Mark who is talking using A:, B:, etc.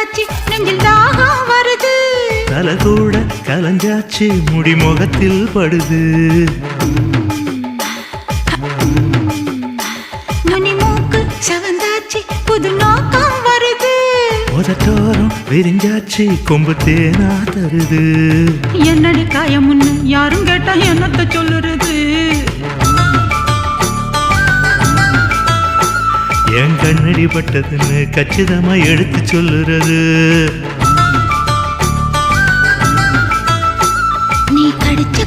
A: வந்தாச்சு நெஞ்சில் தாகம் வருது
B: தலை கூட கலஞ்சாச்சு முடி முகத்தில் படுது
A: நுனி மூக்கு சவந்தாச்சு புது நோக்கம் வருது
B: உதட்டோரம் விரிஞ்சாச்சு கொம்பு தேனா தருது
A: என்னடி காயம் முன்னு யாரும் கேட்டா என்னத்த சொல்லுறது
B: என் கண்ணடி பட்டதுன்னு கச்சிதமா எடுத்து சொல்லுறது
A: நீ கடிச்ச